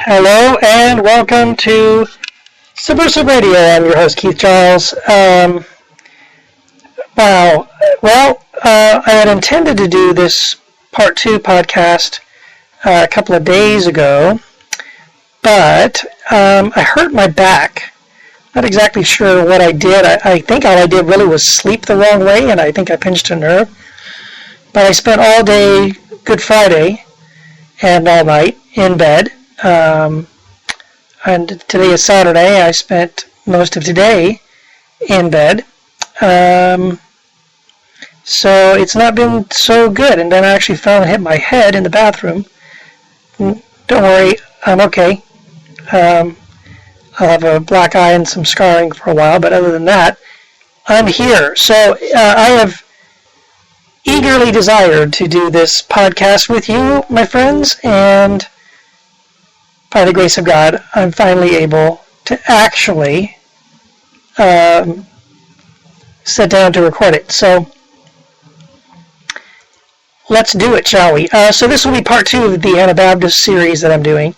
Hello and welcome to Subversive Radio. I'm your host, Keith Giles. Wow. Well, I had intended to do this part 2 podcast a couple of days ago, but I hurt my back. Not exactly sure what I did. I think all I did really was sleep the wrong way, and I think I pinched a nerve. But I spent all day Good Friday and all night in bed. And today is Saturday. I spent most of today in bed. So it's not been so good. And then I actually fell and hit my head in the bathroom. Don't worry, I'm okay. I'll have a black eye and some scarring for a while, but other than that, I'm here. So I have eagerly desired to do this podcast with you, my friends, and by the grace of God, I'm finally able to actually sit down to record it. So let's do it, shall we? So this will be part 2 of the Anabaptist series that I'm doing.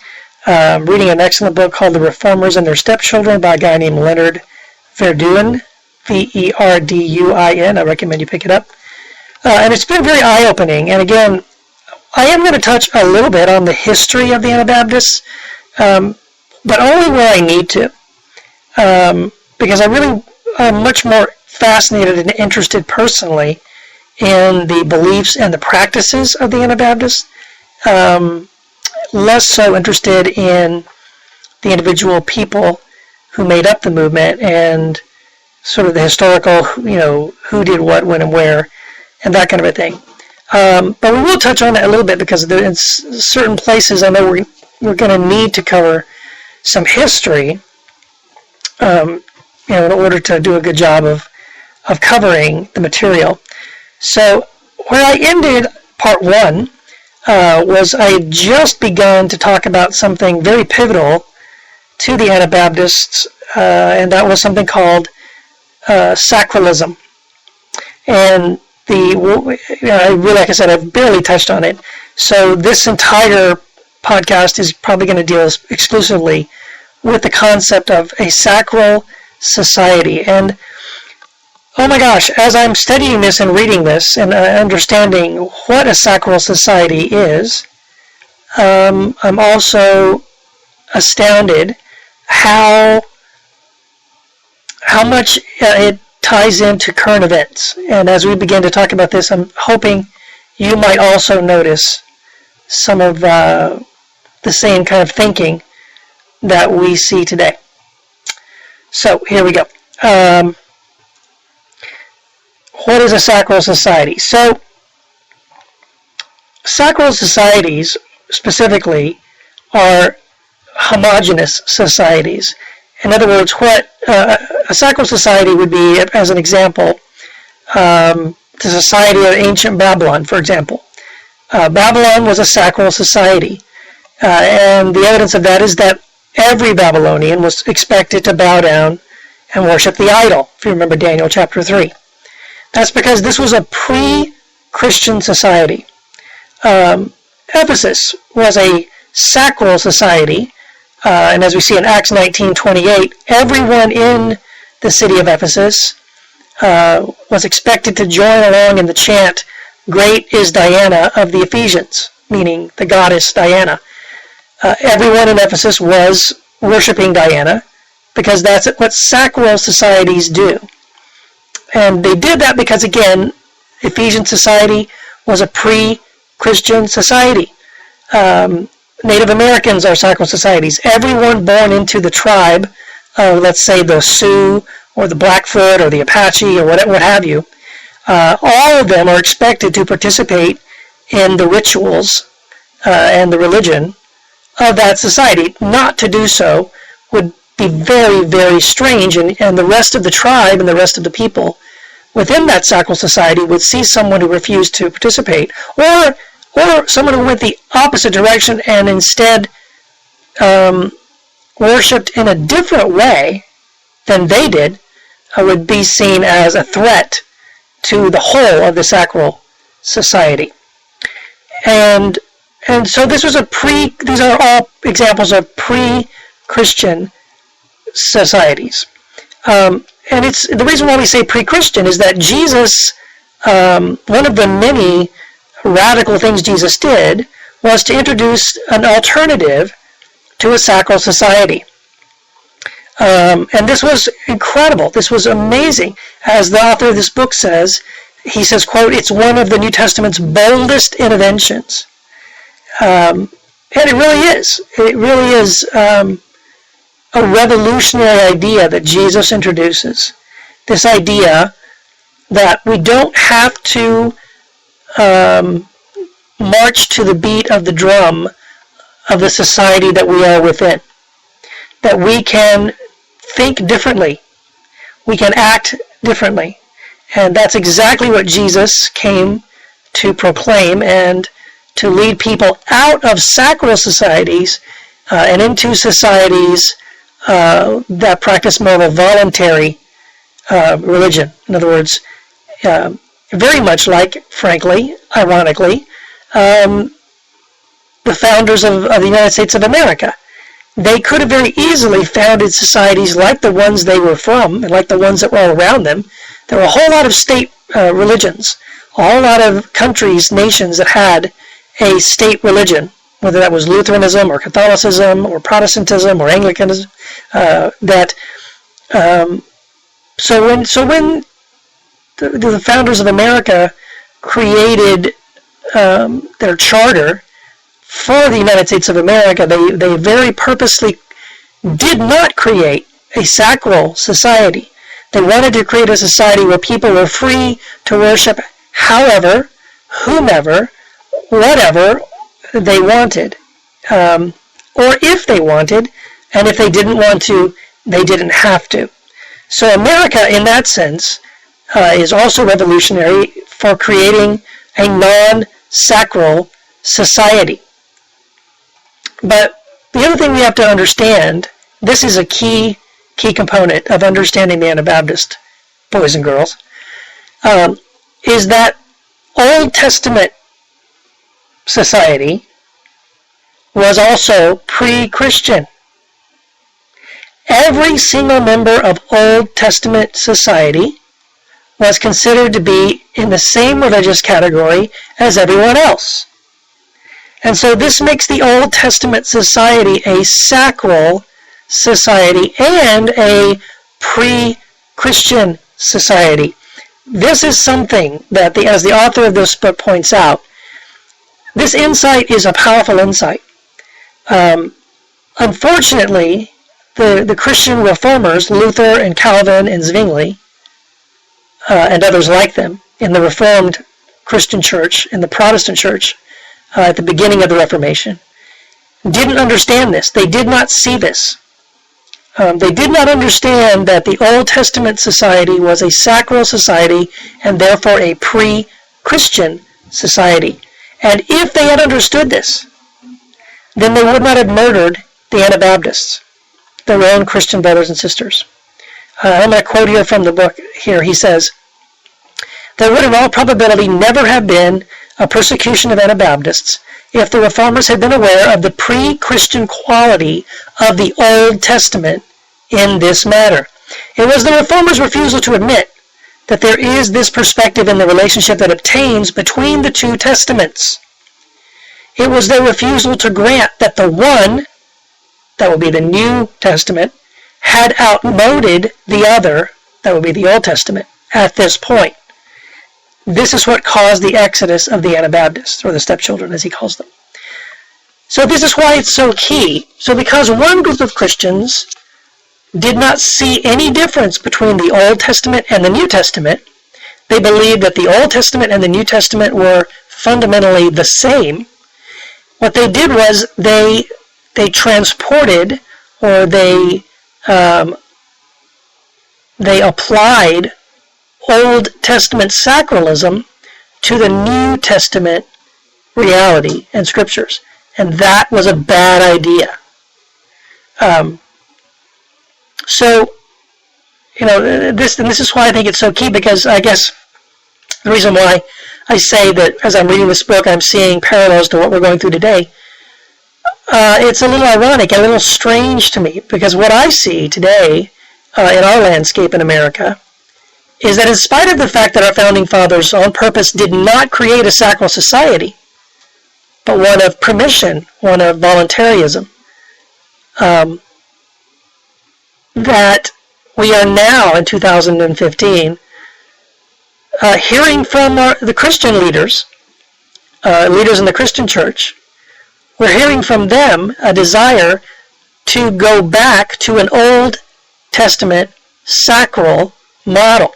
Reading an excellent book called The Reformers and Their Stepchildren by a guy named Leonard Verduin, Verduin. I recommend you pick it up. And it's been very eye-opening. And again, I am going to touch a little bit on the history of the Anabaptists, but only where I need to, because I really am much more fascinated and interested personally in the beliefs and the practices of the Anabaptists, less so interested in the individual people who made up the movement and sort of the historical, who did what, when, and where, and that kind of a thing. But we will touch on that a little bit because in certain places I know we're going to need to cover some history, in order to do a good job of covering the material. So where I ended part 1 was I had just begun to talk about something very pivotal to the Anabaptists, and that was something called sacralism. And like I said, I've barely touched on it. So this entire podcast is probably going to deal exclusively with the concept of a sacral society. And oh my gosh, as I'm studying this and reading this and understanding what a sacral society is, I'm also astounded how much it ties into current events. And as we begin to talk about this, I'm hoping you might also notice some of the same kind of thinking that we see today. So here we go. What is a sacral society? So sacral societies specifically are homogeneous societies. In other words, what a sacral society would be, as an example, the society of ancient Babylon, for example. Babylon was a sacral society, and the evidence of that is that every Babylonian was expected to bow down and worship the idol, if you remember Daniel chapter 3. That's because this was a pre-Christian society. Ephesus was a sacral society, and as we see in Acts 19:28, everyone in the city of Ephesus was expected to join along in the chant, "Great is Diana of the Ephesians," meaning the goddess Diana. Everyone in Ephesus was worshiping Diana because that's what sacral societies do. And they did that because, again, Ephesian society was a pre-Christian society. Native Americans are sacral societies. Everyone born into the tribe of, let's say, the Sioux or the Blackfoot or the Apache or what have you, all of them are expected to participate in the rituals and the religion of that society. Not to do so would be very, very strange, and the rest of the tribe and the rest of the people within that sacral society would see someone who refused to participate, or someone who went the opposite direction and instead worshipped in a different way than they did, would be seen as a threat to the whole of the sacral society. And And so these are all examples of pre-Christian societies. And it's the reason why we say pre-Christian is that Jesus, one of the many radical things Jesus did was to introduce an alternative to a sacral society. And this was incredible. This was amazing. As the author of this book says, he says, quote, "It's one of the New Testament's boldest interventions." And it really is. It really is a revolutionary idea that Jesus introduces. This idea that we don't have to march to the beat of the drum of the society that we are within. That we can think differently. We can act differently. And that's exactly what Jesus came to proclaim and to lead people out of sacral societies and into societies that practice more of a voluntary religion. In other words, very much like, frankly, ironically, the founders of the United States of America. They could have very easily founded societies like the ones they were from and like the ones that were all around them. There were a whole lot of state religions, a whole lot of countries, nations that had a state religion, whether that was Lutheranism or Catholicism or Protestantism or Anglicanism. So when the founders of America created their charter for the United States of America, they very purposely did not create a sacral society. They wanted to create a society where people were free to worship however, whomever, whatever they wanted, or if they wanted, and if they didn't want to, they didn't have to. So America, in that sense, is also revolutionary for creating a non-sacral society. But the other thing we have to understand, this is a key component of understanding the Anabaptist, boys and girls, is that Old Testament society was also pre-Christian. Every single member of Old Testament society was considered to be in the same religious category as everyone else. And so this makes the Old Testament society a sacral society and a pre-Christian society. This is something that, as the author of this book points out, this insight is a powerful insight. Unfortunately, the Christian reformers, Luther and Calvin and Zwingli, and others like them, in the Reformed Christian Church, in the Protestant Church, at the beginning of the Reformation, didn't understand this. They did not see this. They did not understand that the Old Testament society was a sacral society and therefore a pre-Christian society. And if they had understood this, then they would not have murdered the Anabaptists, their own Christian brothers and sisters. I'm going to quote here from the book here. He says, "There would in all probability never have been a persecution of Anabaptists if the Reformers had been aware of the pre-Christian quality of the Old Testament in this matter. It was the Reformers' refusal to admit that there is this perspective in the relationship that obtains between the two testaments. It was their refusal to grant that the one, that would be the New Testament, had outmoded the other, that would be the Old Testament, at this point. This is what caused the exodus of the Anabaptists, or the stepchildren, as he calls them." So this is why it's so key. So because one group of Christians did not see any difference between the Old Testament and the New Testament, they believed that the Old Testament and the New Testament were fundamentally the same. What they did was they transported, or they applied Old Testament sacralism to the New Testament reality and scriptures. And that was a bad idea. So, this is why I think it's so key, because I guess The reason why I say that as I'm reading this book, I'm seeing parallels to what we're going through today, it's a little ironic and a little strange to me, because what I see today in our landscape in America is that in spite of the fact that our founding fathers on purpose did not create a sacral society, but one of permission, one of voluntarism, that we are now in 2015 hearing from the Christian leaders, leaders in the Christian church. We're hearing from them a desire to go back to an Old Testament sacral model.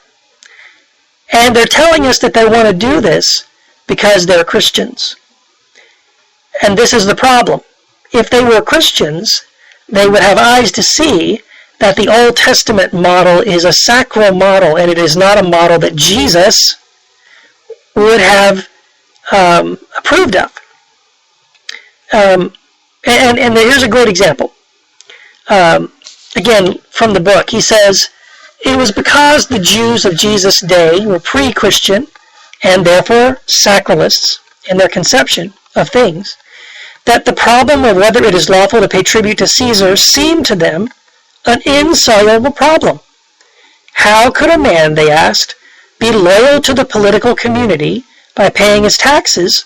And they're telling us that they want to do this because they're Christians. And this is the problem. If they were Christians, they would have eyes to see that the Old Testament model is a sacral model, and it is not a model that Jesus would have approved of. And here's a great example. Again, from the book, he says, it was because the Jews of Jesus' day were pre-Christian and therefore sacralists in their conception of things, that the problem of whether it is lawful to pay tribute to Caesar seemed to them an insoluble problem. How could a man, they asked, be loyal to the political community by paying his taxes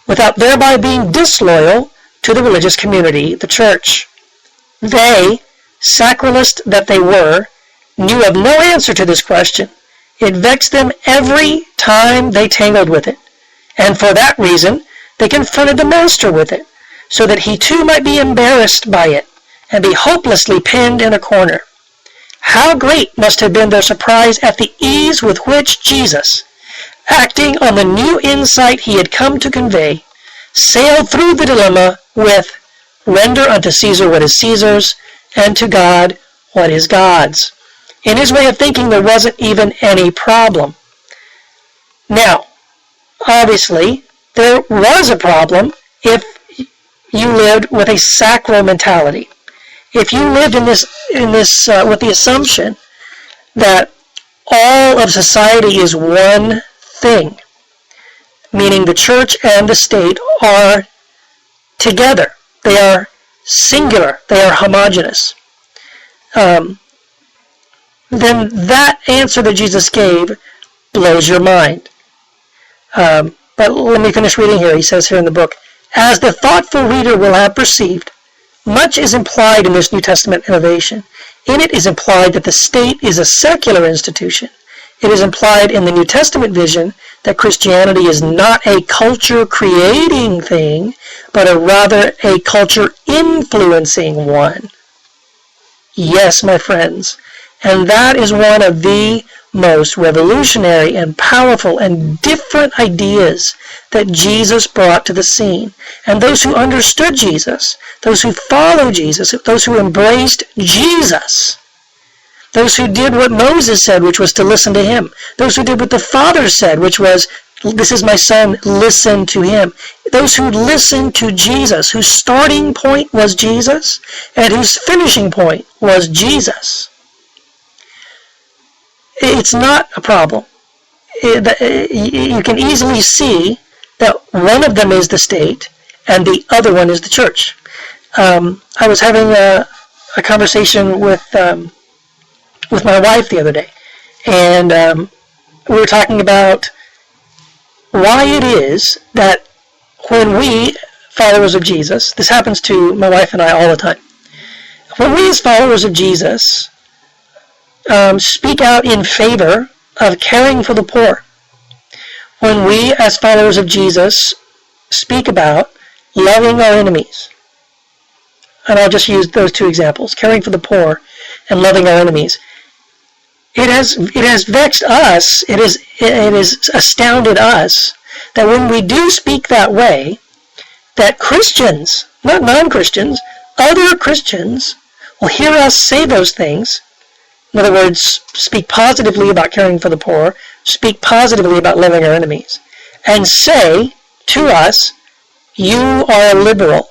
without thereby being disloyal to the religious community, the church? They, sacralist that they were, knew of no answer to this question. It vexed them every time they tangled with it, and for that reason they confronted the master with it, so that he too might be embarrassed by it and be hopelessly pinned in a corner. How great must have been their surprise at the ease with which Jesus, acting on the new insight he had come to convey, sailed through the dilemma with, render unto Caesar what is Caesar's, and to God what is God's. In his way of thinking, there wasn't even any problem. Now, obviously, there was a problem if you lived with a sacral mentality. If you lived in this with the assumption that all of society is one thing, meaning the church and the state are together, they are singular, they are homogeneous, then that answer that Jesus gave blows your mind. But let me finish reading here. He says here in the book, as the thoughtful reader will have perceived, much is implied in this New Testament innovation. In it is implied that the state is a secular institution. It is implied in the New Testament vision that Christianity is not a culture-creating thing, but rather a culture-influencing one. Yes, my friends, and that is one of the most revolutionary and powerful and different ideas that Jesus brought to the scene. And those who understood Jesus, those who followed Jesus, those who embraced Jesus, those who did what Moses said, which was to listen to him, those who did what the Father said, which was, this is my son, listen to him. Those who listened to Jesus, whose starting point was Jesus, and whose finishing point was Jesus. It's not a problem. You can easily see that one of them is the state and the other one is the church. I was having a conversation with my wife the other day, and we were talking about why it is that when we, followers of Jesus, this happens to my wife and I all the time, when we as followers of Jesus speak out in favor of caring for the poor, when we as followers of Jesus speak about loving our enemies, and I'll just use those two examples, caring for the poor and loving our enemies, it has vexed us, it has astounded us that when we do speak that way, that Christians, not non-Christians, other Christians will hear us say those things. In other words, speak positively about caring for the poor, speak positively about loving our enemies, and say to us, you are a liberal.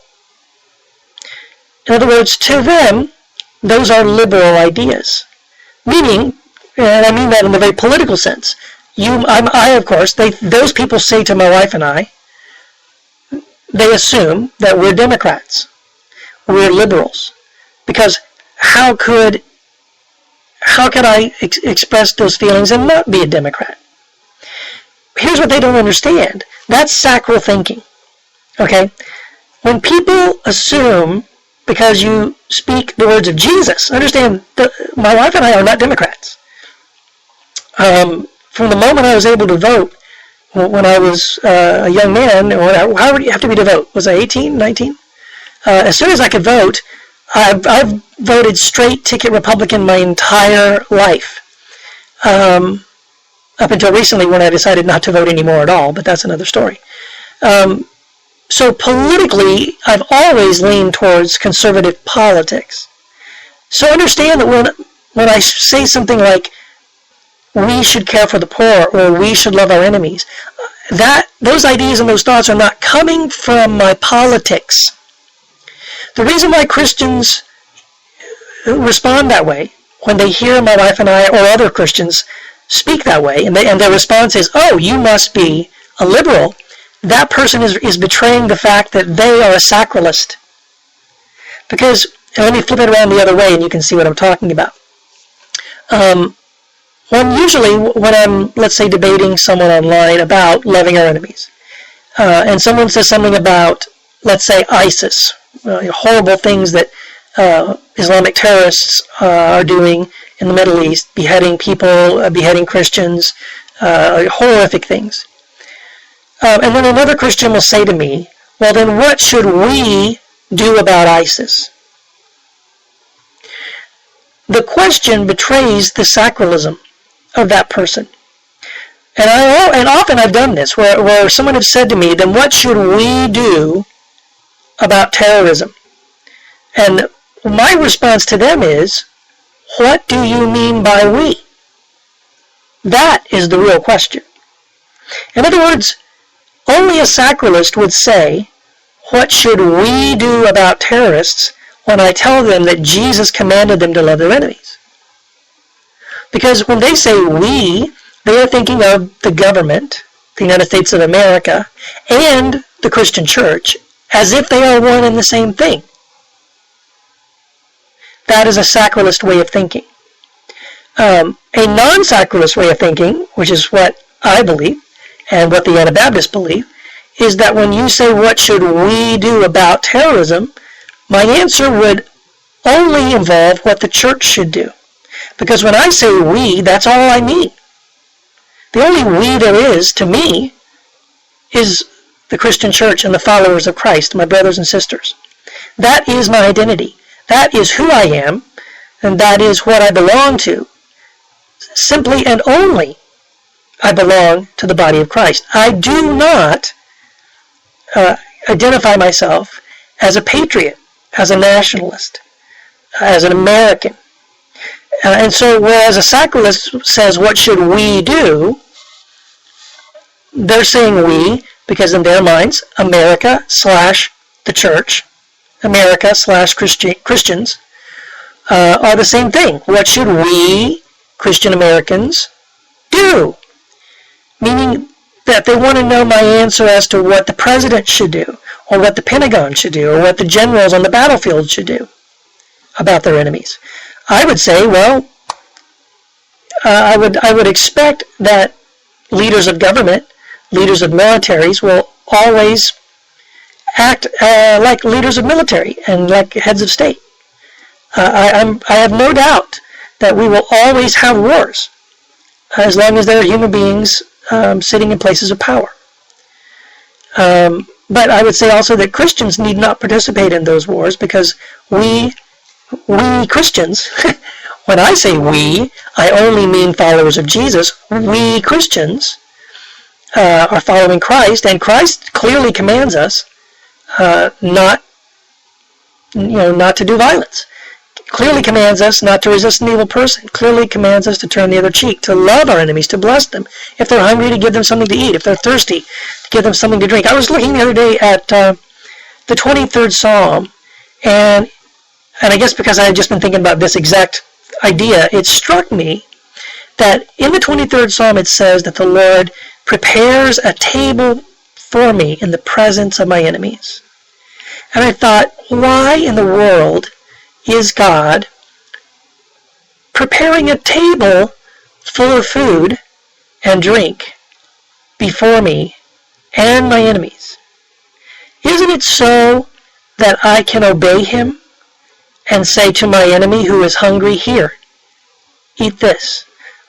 In other words, to them, those are liberal ideas. Meaning, and I mean that in a very political sense, Of course, those people say to my wife and I, they assume that we're Democrats, we're liberals, because how could I express those feelings and not be a Democrat? Here's what they don't understand. That's sacral thinking. Okay? When people assume, because you speak the words of Jesus, understand, my wife and I are not Democrats. From the moment I was able to vote, when I was a young man, how would you have to be to vote? Was I 18, 19? As soon as I could vote, I've voted straight ticket Republican my entire life. Up until recently when I decided not to vote anymore at all, but that's another story. So politically, I've always leaned towards conservative politics. So understand that when I say something like, we should care for the poor, or we should love our enemies, those ideas and those thoughts are not coming from my politics. The reason why Christians respond that way, when they hear my wife and I or other Christians speak that way, and their response is, oh, you must be a liberal, that person is betraying the fact that they are a sacralist. Because, and let me flip it around the other way and you can see what I'm talking about. Usually when I'm, let's say, debating someone online about loving our enemies, and someone says something about, let's say, ISIS, horrible things that Islamic terrorists are doing in the Middle East, beheading people, beheading Christians, horrific things. And then another Christian will say to me, well, then what should we do about ISIS? The question betrays the sacralism of that person. And often I've done this, where someone has said to me, then what should we do about terrorism? And my response to them is, what do you mean by we? That is the real question. In other words, only a sacralist would say, what should we do about terrorists, when I tell them that Jesus commanded them to love their enemies? Because when they say we, they are thinking of the government, the United States of America, and the Christian church, as if they are one and the same thing. That is a sacralist way of thinking. A non-sacralist way of thinking, which is what I believe, and what the Anabaptists believe, is that when you say, what should we do about terrorism, my answer would only involve what the church should do. Because when I say we, that's all I mean. The only we there is, to me, is the Christian church and the followers of Christ, my brothers and sisters. That is my identity. That is who I am, and that is what I belong to. Simply and only I belong to the body of Christ. I do not identify myself as a patriot, as a nationalist, as an American. And so whereas a sacralist says, what should we do? They're saying we, because in their minds, America / the church, America / Christians, are the same thing. What should we, Christian Americans, do? Meaning that they want to know my answer as to what the president should do, or what the Pentagon should do, or what the generals on the battlefield should do about their enemies. I would say, well, I would expect that leaders of government, leaders of militaries will always act like leaders of military and like heads of state. I have no doubt that we will always have wars as long as there are human beings sitting in places of power. But I would say also that Christians need not participate in those wars, because we Christians, when I say we, I only mean followers of Jesus. We Christians are following Christ, and Christ clearly commands us not to do violence. Clearly commands us not to resist an evil person. Clearly commands us to turn the other cheek, to love our enemies, to bless them. If they're hungry, to give them something to eat. If they're thirsty, to give them something to drink. I was looking the other day at the 23rd Psalm, and I guess because I had just been thinking about this exact idea, it struck me that in the 23rd Psalm it says that the Lord prepares a table for me in the presence of my enemies. And I thought, why in the world is God preparing a table full of food and drink before me and my enemies? Isn't it so that I can obey him and say to my enemy who is hungry, here, eat this?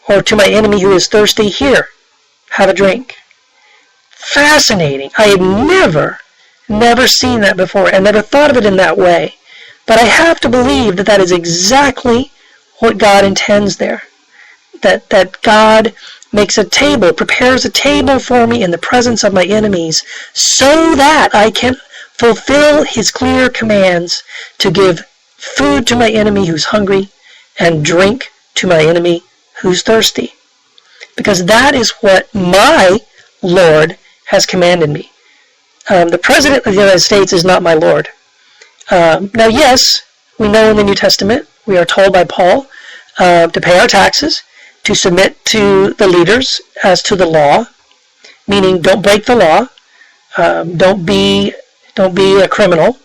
Or to my enemy who is thirsty, here, have a drink? Fascinating. I had never seen that before and never thought of it in that way. But I have to believe that that is exactly what God intends there. That God makes a table, prepares a table for me in the presence of my enemies so that I can fulfill his clear commands to give food to my enemy who's hungry and drink to my enemy who's thirsty. Because that is what my Lord has commanded me. The President of the United States is not my Lord. Now, yes, we know in the New Testament, we are told by Paul to pay our taxes, to submit to the leaders as to the law, meaning don't break the law, don't be a criminal.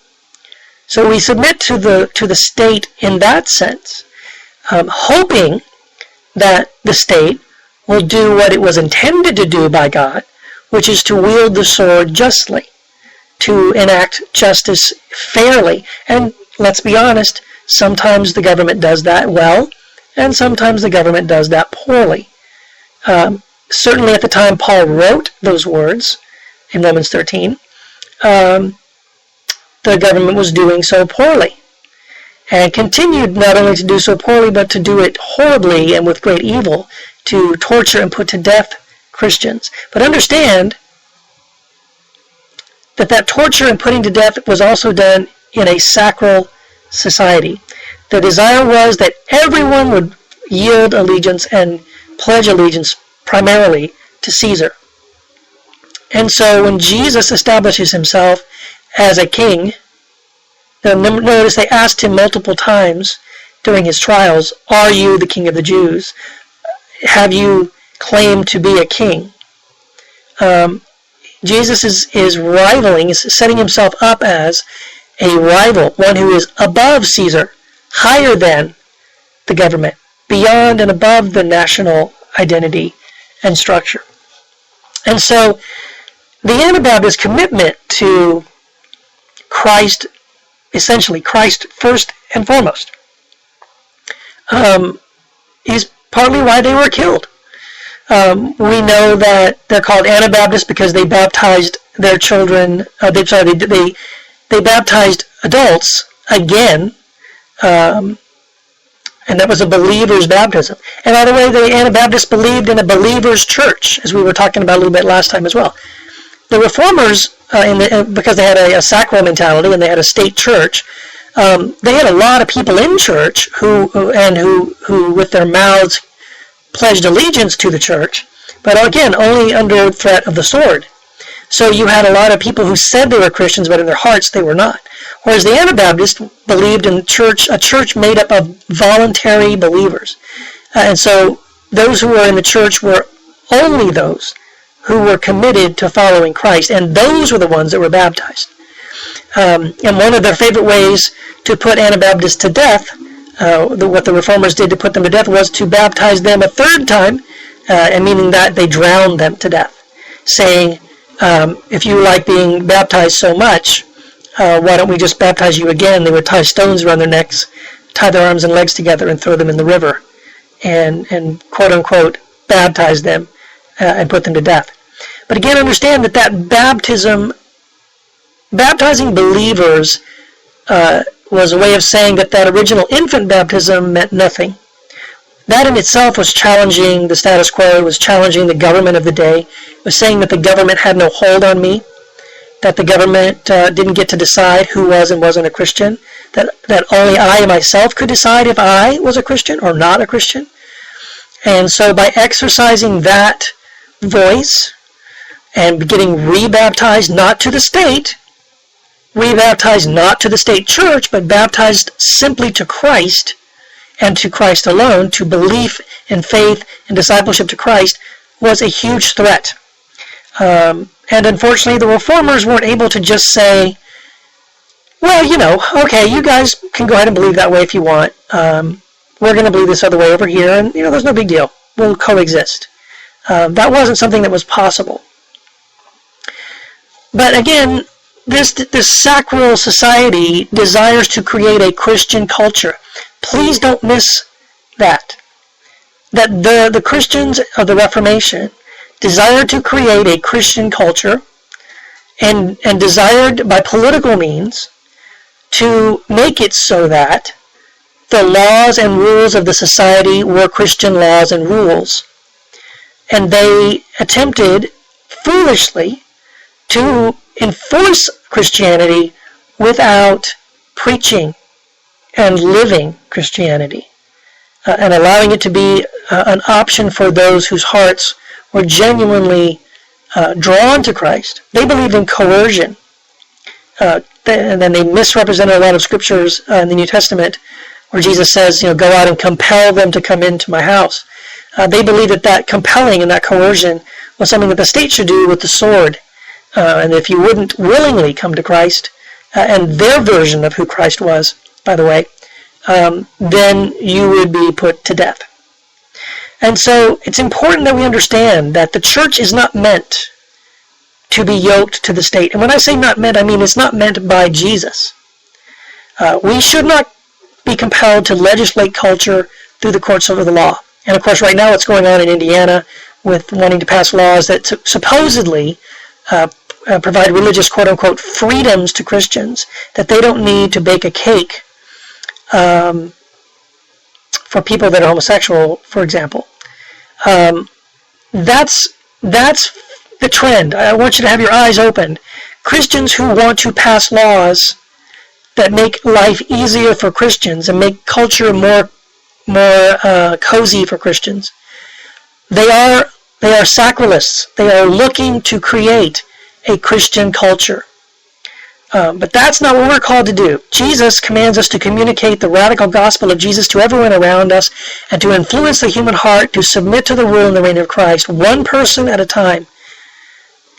So we submit to the state in that sense, hoping that the state will do what it was intended to do by God, which is to wield the sword justly, to enact justice fairly. And let's be honest, sometimes the government does that well, and sometimes the government does that poorly. Certainly at the time Paul wrote those words in Romans 13, the government was doing so poorly, and continued not only to do so poorly, but to do it horribly and with great evil, to torture and put to death Christians. But understand that torture and putting to death was also done in a sacral society. The desire was that everyone would yield allegiance and pledge allegiance primarily to Caesar. And so when Jesus establishes himself as a king, notice they asked him multiple times during his trials, are you the king of the Jews? Have you claimed to be a king? Jesus is rivaling, is setting himself up as a rival, one who is above Caesar, higher than the government, beyond and above the national identity and structure. And so the Anabaptist commitment to Christ, essentially Christ first and foremost, is partly why they were killed. We know that they're called Anabaptists because they baptized their children. They baptized adults again, and that was a believer's baptism. And by the way, the Anabaptists believed in a believer's church, as we were talking about a little bit last time as well. The Reformers, because they had a sacral mentality and they had a state church, they had a lot of people in church who with their mouths pledged allegiance to the church, but again, only under threat of the sword. So you had a lot of people who said they were Christians, but in their hearts they were not. Whereas the Anabaptists believed in a church made up of voluntary believers. And so those who were in the church were only those who were committed to following Christ, and those were the ones that were baptized. And one of their favorite ways to put Anabaptists to death, what the Reformers did to put them to death, was to baptize them a third time, and meaning that they drowned them to death, saying, if you like being baptized so much, why don't we just baptize you again? They would tie stones around their necks, tie their arms and legs together, and throw them in the river, and quote-unquote baptize them and put them to death. But again, understand that baptizing believers was a way of saying that original infant baptism meant nothing. That in itself was challenging the status quo. It was challenging the government of the day. It was saying that the government had no hold on me, that the government didn't get to decide who was and wasn't a Christian, that only I myself could decide if I was a Christian or not a Christian. And so by exercising that voice and getting rebaptized not to the state, rebaptized not to the state church, but baptized simply to Christ and to Christ alone, to belief in faith and discipleship to Christ, was a huge threat. And unfortunately, the reformers weren't able to just say, well, okay, you guys can go ahead and believe that way if you want. We're going to believe this other way over here, and, there's no big deal. We'll coexist. That wasn't something that was possible. But again, this Sacral Society desires to create a Christian culture. Please don't miss that. That the Christians of the Reformation desired to create a Christian culture and desired by political means to make it so that the laws and rules of the society were Christian laws and rules. And they attempted foolishly to enforce Christianity without preaching and living Christianity and allowing it to be an option for those whose hearts were genuinely drawn to Christ. They believed in coercion. And then they misrepresented a lot of scriptures in the New Testament where Jesus says, go out and compel them to come into my house. They believed that compelling and that coercion was something that the state should do with the sword. And if you wouldn't willingly come to Christ, and their version of who Christ was, by the way, then you would be put to death. And so it's important that we understand that the church is not meant to be yoked to the state. And when I say not meant, I mean it's not meant by Jesus. We should not be compelled to legislate culture through the courts of the law. And of course, right now what's going on in Indiana with wanting to pass laws that supposedly provide religious, quote-unquote, freedoms to Christians, that they don't need to bake a cake for people that are homosexual, for example. That's the trend. I want you to have your eyes open. Christians who want to pass laws that make life easier for Christians and make culture more cozy for Christians, they are sacralists. They are looking to create a Christian culture. But that's not what we're called to do. Jesus commands us to communicate the radical gospel of Jesus to everyone around us and to influence the human heart to submit to the rule and the reign of Christ, one person at a time.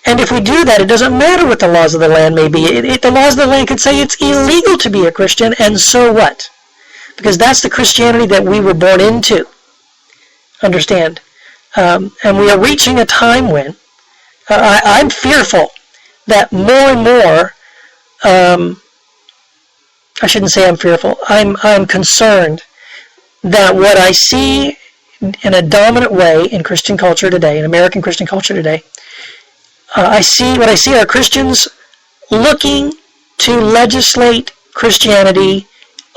And if we do that, it doesn't matter what the laws of the land may be. The laws of the land could say it's illegal to be a Christian, and so what? Because that's the Christianity that we were born into. Understand? And we are reaching a time when I'm fearful that more and more, I shouldn't say I'm fearful, I'm concerned that what I see in a dominant way in Christian culture today, in American Christian culture today, what I see are Christians looking to legislate Christianity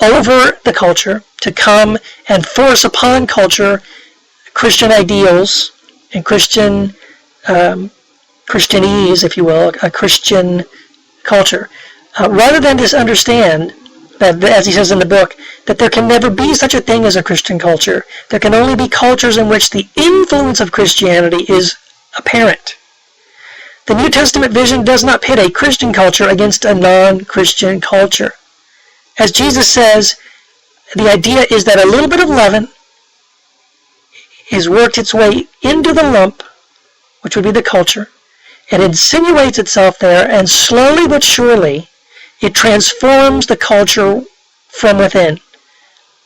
over the culture, to come and force upon culture Christian ideals and Christianese, if you will, a Christian culture, rather than just understand that, as he says in the book, that there can never be such a thing as a Christian culture. There can only be cultures in which the influence of Christianity is apparent. The New Testament vision does not pit a Christian culture against a non-Christian culture. As Jesus says, the idea is that a little bit of leaven is worked its way into the lump, which would be the culture. It insinuates itself there, and slowly but surely, it transforms the culture from within.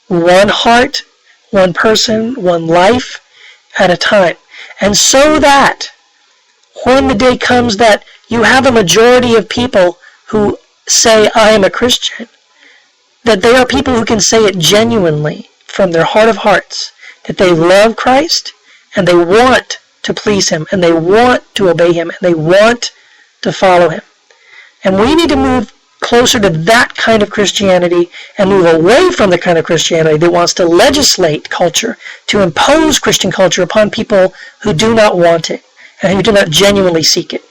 One heart, one person, one life at a time. And so that when the day comes that you have a majority of people who say, I am a Christian, that they are people who can say it genuinely from their heart of hearts, that they love Christ and they want to please Him and they want to obey Him and they want to follow Him. And we need to move closer to that kind of Christianity and move away from the kind of Christianity that wants to legislate culture, to impose Christian culture upon people who do not want it and who do not genuinely seek it.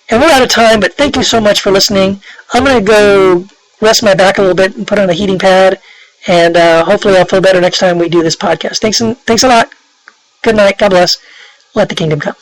And we're out of time, but thank you so much for listening. I'm going to go rest my back a little bit and put on a heating pad, and hopefully I'll feel better next time we do this podcast. Thanks a lot. Good night. God bless. Let the kingdom come.